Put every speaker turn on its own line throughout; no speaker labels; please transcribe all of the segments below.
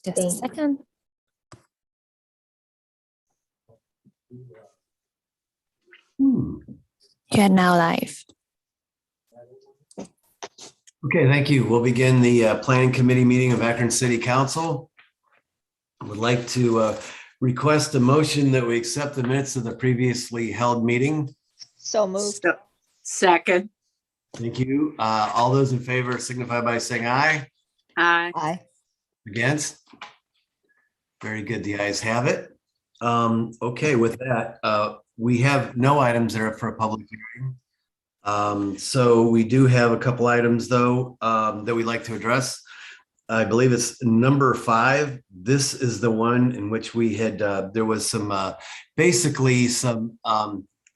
Just a second. You're now live.
Okay, thank you. We'll begin the Planning Committee meeting of Akron City Council. I would like to request a motion that we accept the minutes of the previously held meeting.
So moved.
Second.
Thank you. All those in favor signify by saying aye.
Aye.
Aye.
Against? Very good. The ayes have it. Okay, with that, we have no items there for a public hearing. So we do have a couple items though that we'd like to address. I believe it's number 5. This is the one in which we had, there was some, basically some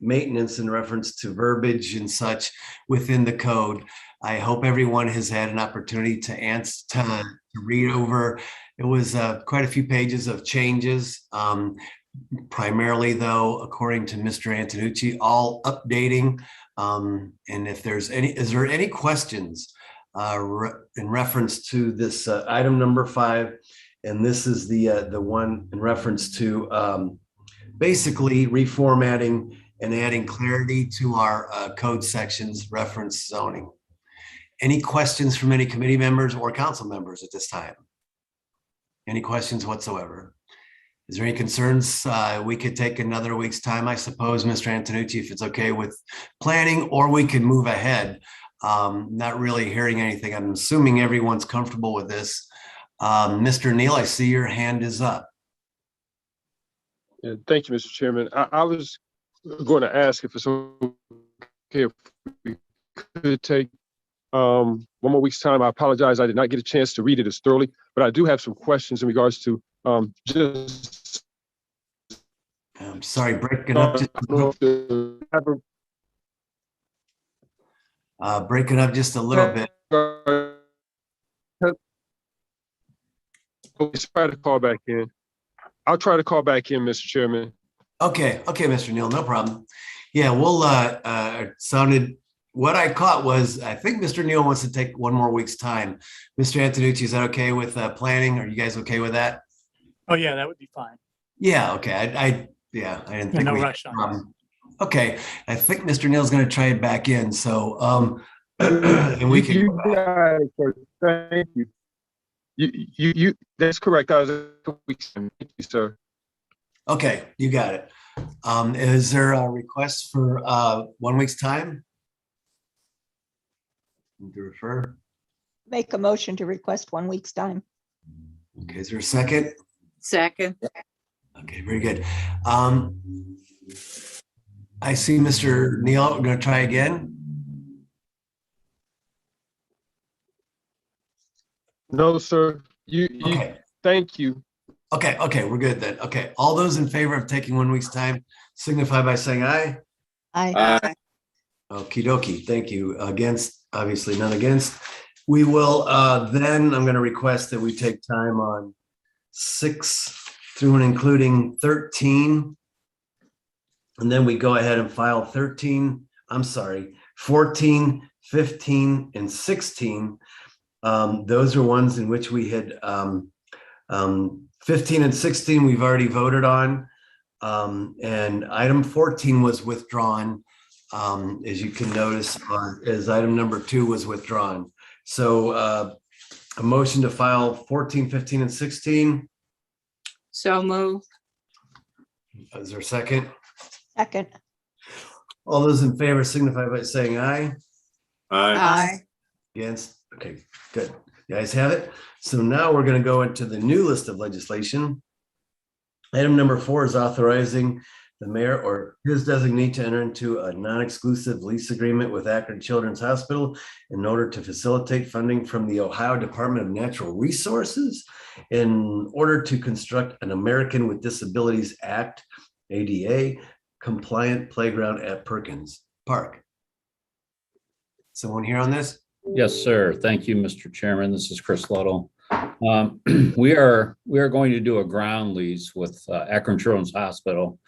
maintenance in reference to verbiage and such within the code. I hope everyone has had an opportunity to read over. It was quite a few pages of changes. Primarily though, according to Mr. Antonucci, all updating. And if there's is there any questions in reference to this item number 5? And this is the one in reference to basically reformatting and adding clarity to our code sections reference zoning. Any questions from any committee members or council members at this time? Any questions whatsoever? Is there any concerns? We could take another week's time, I suppose, Mr. Antonucci, if it's okay with planning, or we can move ahead. Not really hearing anything. I'm assuming everyone's comfortable with this. Mr. Neal, I see your hand is up.
Yeah, thank you, Mr. Chairman. I was going to ask if it's okay if we could take one more week's time. I apologize. I did not get a chance to read it as thoroughly, but I do have some questions in regards to just.
I'm sorry, breaking up just a little. Breaking up just a little bit.
Try to call back in. I'll try to call back in, Mr. Chairman.
Okay, Mr. Neal, no problem. Yeah, we'll sounded. What I caught was, I think Mr. Neal wants to take one more week's time. Mr. Antonucci, is that okay with planning? Are you guys okay with that?
Oh, yeah, that would be fine.
Yeah, okay. I didn't think
no
we
rush on this.
Okay, I think Mr. Neal's going to try it back in. So, and we can.
Thank you. You. That's correct. I was a week's time. Thank you, sir.
Okay, you got it. Is there a request for 1 week's time? To refer.
Make a motion to request 1 week's time.
Okay, is there a second?
Second.
Okay, very good. I see Mr. Neal. We're going to try again.
No, sir.
Okay.
Thank you.
Okay, we're good then. Okay, all those in favor of taking 1 week's time signify by saying aye.
Aye.
Okie dokie, thank you. Against, obviously none against. We will then, I'm going to request that we take time on 6 through and including 13. And then we go ahead and file 14, 15, and 16. Those are ones in which we had 15 and 16 we've already voted on. And item 14 was withdrawn. As you can notice, as item number 2 was withdrawn. So a motion to file 14, 15, and 16.
So move.
Is there a second?
Second.
All those in favor signify by saying aye.
Aye.
Against? Okay, good. You guys have it. So now we're going to go into the new list of legislation. Item number 4 is authorizing the mayor or his designee to enter into a non-exclusive lease agreement with Akron Children's Hospital in order to facilitate funding from the Ohio Department of Natural Resources in order to construct an American with Disabilities Act, ADA, compliant playground at Perkins Park. Someone here on this?
Yes, sir. Thank you, Mr. Chairman. This is Chris Ludlow. We are going to do a ground lease with Akron Children's Hospital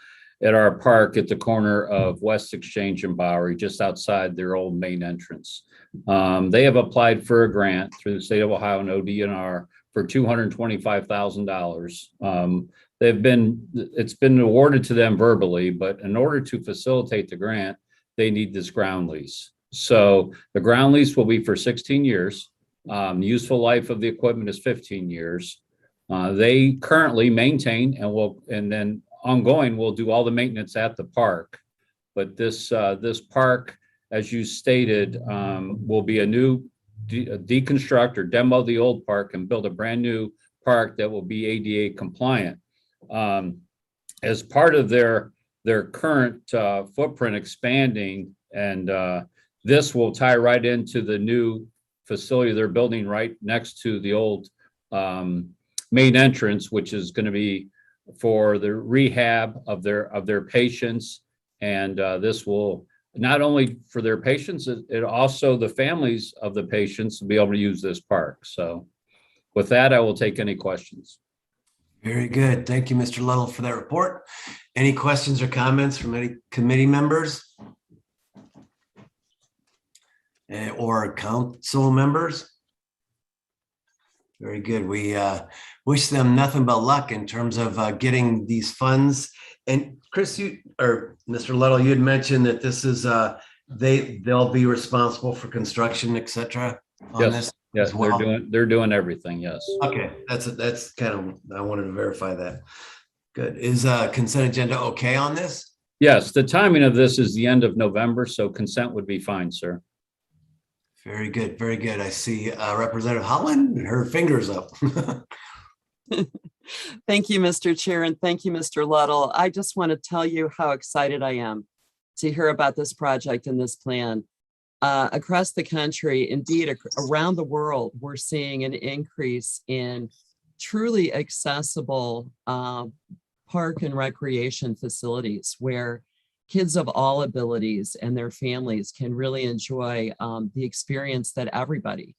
at our park at the corner of West Exchange and Bowery, just outside their old main entrance. They have applied for a grant through the state of Ohio and ODNR for $225,000. It's been awarded to them verbally, but in order to facilitate the grant, they need this ground lease. So the ground lease will be for 16 years. Useful life of the equipment is 15 years. They currently maintain and then ongoing will do all the maintenance at the park. But this park, as you stated, will be a new deconstruct or demo the old park and build a brand new park that will be ADA compliant. As part of their current footprint expanding, and this will tie right into the new facility they're building right next to the old main entrance, which is going to be for the rehab of their patients. And this will not only for their patients, it also the families of the patients will be able to use this park. So with that, I will take any questions.
Very good. Thank you, Mr. Little, for that report. Any questions or comments from any committee members? Or council members? Very good. We wish them nothing but luck in terms of getting these funds. And Chris, or Mr. Little, you had mentioned that this is they'll be responsible for construction, et cetera.
Yes, yes,
well.
they're doing everything. Yes.
Okay, that's kind of, I wanted to verify that. Good. Is consent agenda okay on this?
Yes, the timing of this is the end of November, so consent would be fine, sir.
Very good, very good. I see Representative Holland, her fingers up.
Thank you, Mr. Chair, and thank you, Mr. Luddle. I just want to tell you how excited I am to hear about this project and this plan. Across the country, indeed around the world, we're seeing an increase in truly accessible park and recreation facilities where kids of all abilities and their families can really enjoy the experience that everybody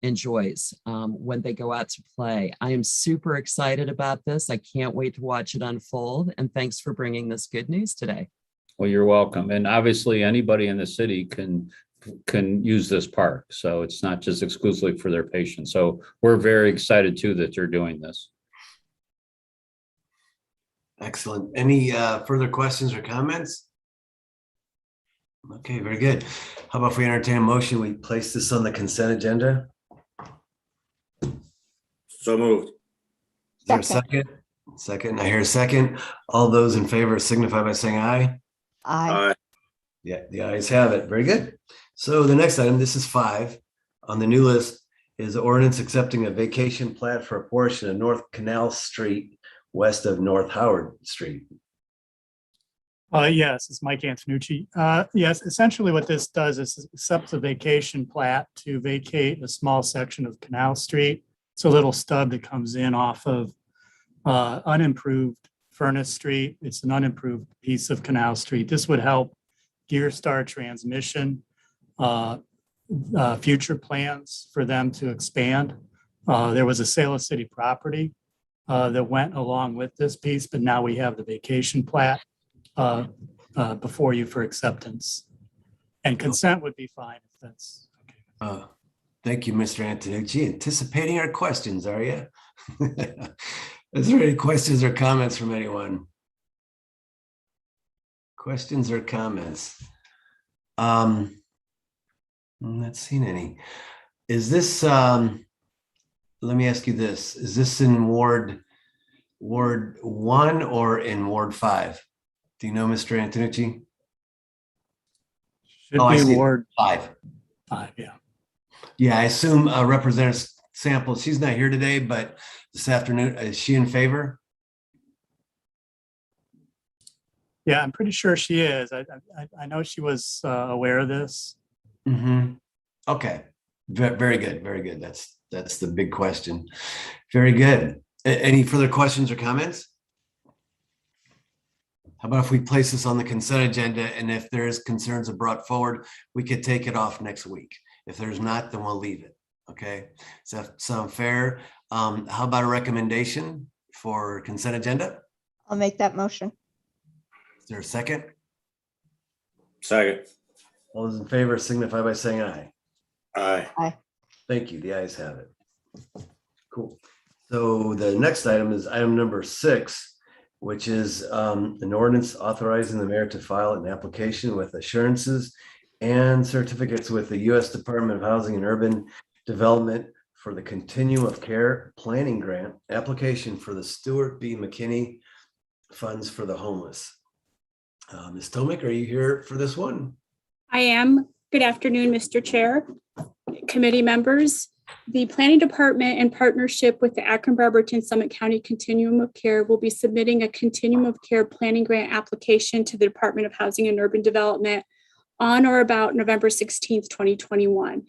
enjoys when they go out to play. I am super excited about this. I can't wait to watch it unfold. And thanks for bringing this good news today.
Well, you're welcome. And obviously anybody in the city can use this park. So it's not just exclusively for their patients. So we're very excited too that you're doing this.
Excellent. Any further questions or comments? Okay, very good. How about if we entertain a motion, we place this on the consent agenda?
So moved.
Is there a second? Second, I hear a second. All those in favor signify by saying aye.
Aye.
Aye.
Yeah, the ayes have it. Very good. So the next item, this is 5 on the new list, is ordinance accepting a vacation plat for a portion of North Canal Street west of North Howard Street.
Yes, it's Mike Antonucci. Yes, essentially what this does is accepts a vacation plat to vacate a small section of Canal Street. It's a little stub that comes in off of unimproved Furnace Street. It's an unimproved piece of Canal Street. This would help Gear Star Transmission future plans for them to expand. There was a sale of city property that went along with this piece, but now we have the vacation plat before you for acceptance. And consent would be fine if that's okay.
Thank you, Mr. Antonucci. Anticipating our questions, are you? Is there any questions or comments from anyone? Questions or comments? I'm not seeing any. Is this, let me ask you this, is this in Ward 1 or in Ward 5? Do you know, Mr. Antonucci?
Should
I
be
see.
Ward
5.
5, yeah.
Yeah, I assume Representative Sample, she's not here today, but this afternoon, is she in favor?
Yeah, I'm pretty sure she is. I know she was aware of this.
Mm-hmm. Okay, very good, very good. That's the big question. Very good. Any further questions or comments? How about if we place this on the consent agenda, and if there's concerns are brought forward, we could take it off next week. If there's not, then we'll leave it. Okay, does that sound fair? How about a recommendation for consent agenda?
I'll make that motion.
Is there a second?
Second.
All those in favor signify by saying aye.
Aye.
Thank you. The ayes have it. cool. So the next item is item number 6, which is an ordinance authorizing the mayor to file an application with assurances and certificates with the U.S. Department of Housing and Urban Development for the Continuum of Care Planning Grant application for the Stuart B. McKinney Funds for the Homeless. Ms. Tomic, are you here for this one?
I am. Good afternoon, Mr. Chair, committee members. The Planning Department, in partnership with the Akron, Barberton, Summit County Continuum of Care, will be submitting a Continuum of Care Planning Grant application to the Department of Housing and Urban Development on or about November 16th, 2021.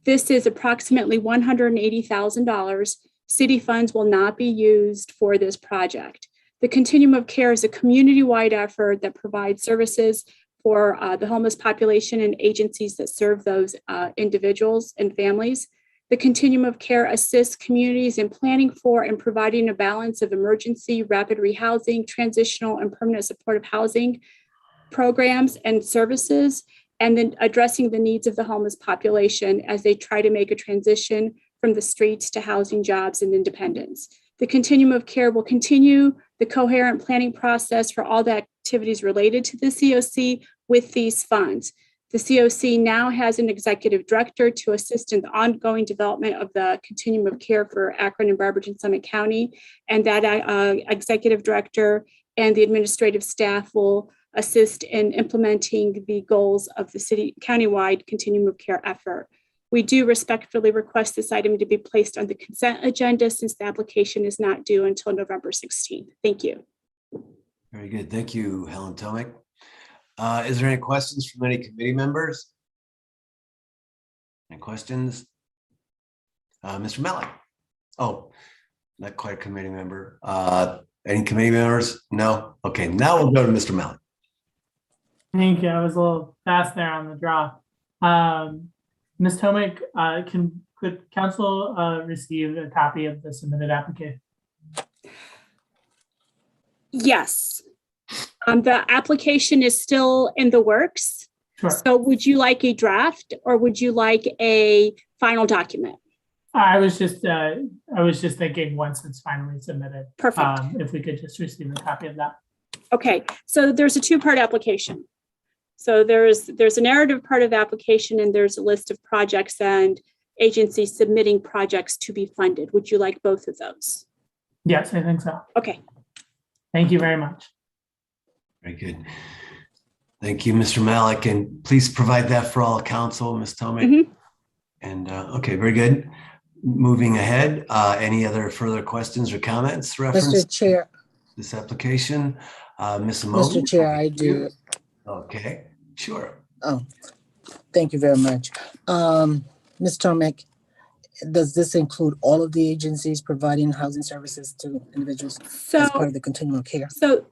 This is approximately $180,000. City funds will not be used for this project. The Continuum of Care is a community-wide effort that provides services for the homeless population and agencies that serve those individuals and families. The Continuum of Care assists communities in planning for and providing a balance of emergency, rapid rehousing, transitional, and permanent supportive housing programs and services, and then addressing the needs of the homeless population as they try to make a transition from the streets to housing, jobs, and independence. The Continuum of Care will continue the coherent planning process for all the activities related to the COC with these funds. The COC now has an executive director to assist in the ongoing development of the Continuum of Care for Akron and Barberton Summit County, and that executive director and the administrative staff will assist in implementing the goals of the city countywide Continuum of Care effort. We do respectfully request this item to be placed on the consent agenda since the application is not due until November 16th. Thank you.
Very good. Thank you, Helen Tomic. Is there any questions from any committee members? Any questions? Mr. Malik? Oh, not quite a committee member. Any committee members? No? Okay, now we'll go to Mr. Malik.
Thank you. I was a little fast there on the draw. Ms. Tomic, could council receive a copy of the submitted application?
Yes. The application is still in the works.
Sure.
So would you like a draft or would you like a final document?
I was just thinking once it's finally submitted.
Perfect.
If we could just receive a copy of that.
Okay, so there's a 2-part application. So there's a narrative part of the application and there's a list of projects and agencies submitting projects to be funded. Would you like both of those?
Yes, I think so.
Okay.
Thank you very much.
Very good. Thank you, Mr. Malik, and please provide that for all council, Ms. Tomic.
Mhm.
And okay, very good. Moving ahead, any other further questions or comments reference
Mr. Chair,
this application? Ms. Mobley?
Mr. Chair, I do.
Okay, sure.
Oh, thank you very much. Ms. Tomic, does this include all of the agencies providing housing services to individuals as part of the continuum of care?
So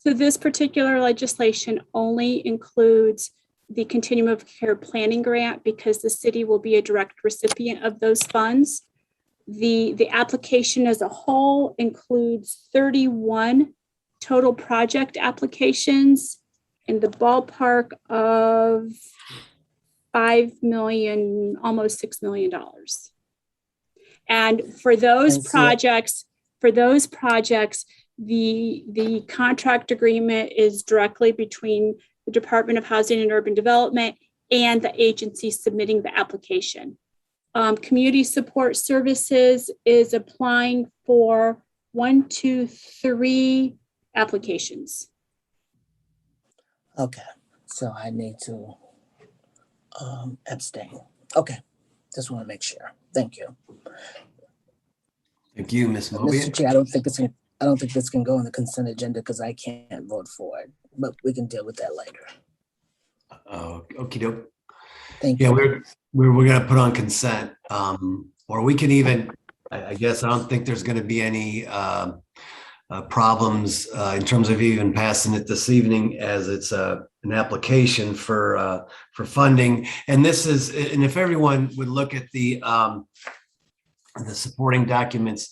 this particular legislation only includes the Continuum of Care Planning Grant because the city will be a direct recipient of those funds. The application as a whole includes 31 total project applications in the ballpark of $5 million, almost $6 million. And for those projects, the contract agreement is directly between the Department of Housing and Urban Development and the agency submitting the application. Community Support Services is applying for 1, 2, 3 applications.
Okay, so I need to abstain. Okay, just want to make sure. Thank you.
Thank you, Ms. Mobley.
Mr. Chair, I don't think this can go on the consent agenda because I can't vote for it, but we can deal with that later.
Okie doke.
Thank
Yeah,
you.
we're gonna put on consent, or we can even, I guess, I don't think there's gonna be any problems in terms of even passing it this evening, as it's an application for funding. And this is, and if everyone would look at the supporting documents,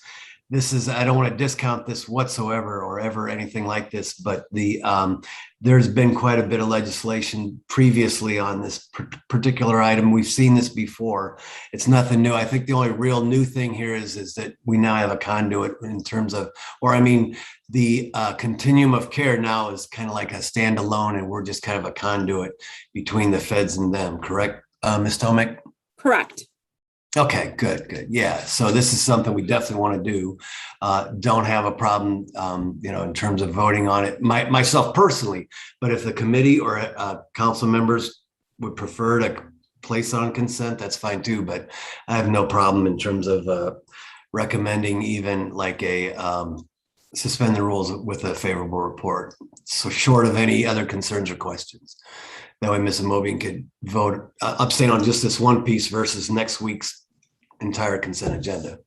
this is, I don't want to discount this whatsoever or ever anything like this, but there's been quite a bit of legislation previously on this particular item. We've seen this before. It's nothing new. I think the only real new thing here is that we now have a conduit in terms of, or I mean, the continuum of care now is kind of like a standalone, and we're just kind of a conduit between the feds and them, correct, Ms. Tomek?
Correct.
Okay, good. Yeah, so this is something we definitely want to do. Don't have a problem, in terms of voting on it, myself personally, but if the committee or council members would prefer to place on consent, that's fine too, but I have no problem in terms of recommending even like a suspend the rules with a favorable report. So short of any other concerns or questions. That way Ms. Amobian could vote, abstain on just this one piece versus next week's entire consent agenda.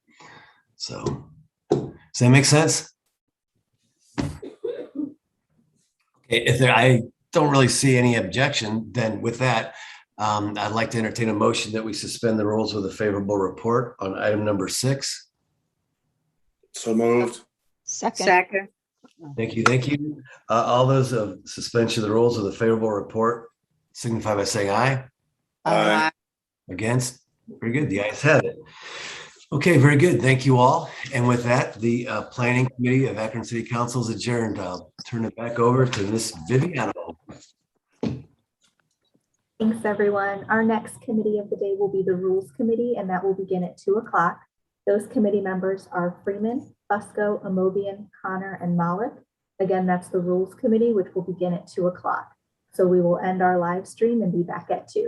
So, does that make sense? Okay, I don't really see any objection, then with that, I'd like to entertain a motion that we suspend the rules with a favorable report on item number 6.
So moved.
Second.
Thank you. All those of suspension of the rules with a favorable report signify by saying aye.
Aye.
Against? Very good. The ayes have it. Okay, very good. Thank you all. And with that, the Planning Committee of Akron City Council is adjourned. I'll turn it back over to Ms. Viviano.
Thanks, everyone. Our next committee of the day will be the Rules Committee, and that will begin at 2 o'clock. Those committee members are Freeman, Fusco, Amobian, Connor, and Malik. Again, that's the Rules Committee, which will begin at 2 o'clock. So we will end our live stream and be back at 2.